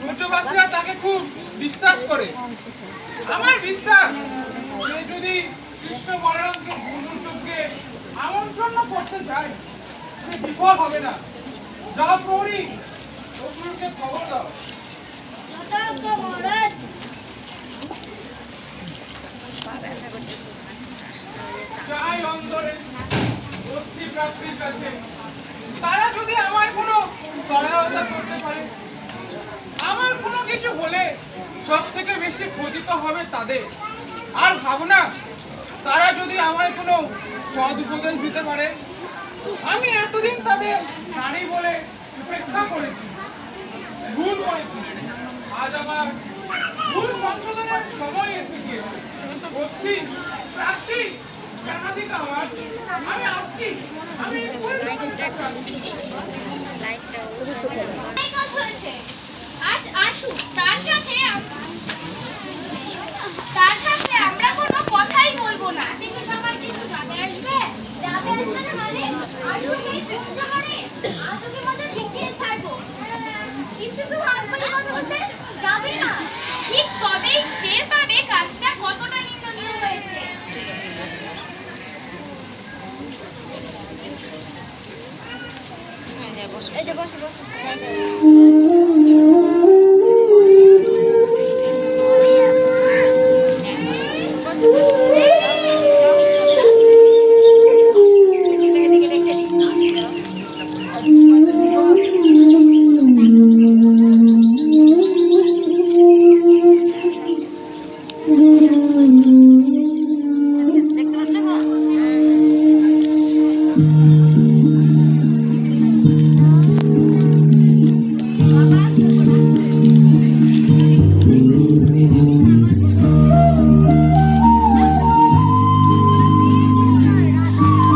ব্রজবাসীরা তাকে খুব বিশ্বাস করে। আমার বিশ্বাস সে যদি কৃষ্ণ বলরামকে যজ্ঞে আমন্ত্রণ করতে যায় সে বিফল হবে না। যাও প্রহরী, অসুরকে খবর দাও। যাই অন্দরে অস্থি প্রাপ্তির কাছে, তারা যদি আমায় কোনো সহায়তা করতে পারে। আমার কোনো কিছু হলে সব থেকে বেশি ক্ষতিত হবে তাদের। আর ভাবনা তারা যদি আমায় কোনো সৎ উপদেশ দিতে পারে। আমি এতদিন তাদের নারী বলে উপেক্ষা করেছি, ভুল করেছি। আজ আমার ভুল সংশোধনের সময় এসে গিয়েছে। অস্থি প্রাপ্তি আমার, আমি আসছি। আমি আজ আসুক, তার সাথে আমরা কোনো কথাই বলবো না। সবার কিছু যাবে আসবে মানে আসুক এই পঞ্চগড়ে, আজকে মধ্যে দেখিয়ে ছাড়বো। কিছু তো আসবে বলতে যাবে না, ঠিক তবেই টের পাবে কাজটা কতটা নিন্দনীয় হয়েছে। এই যে বসে বসে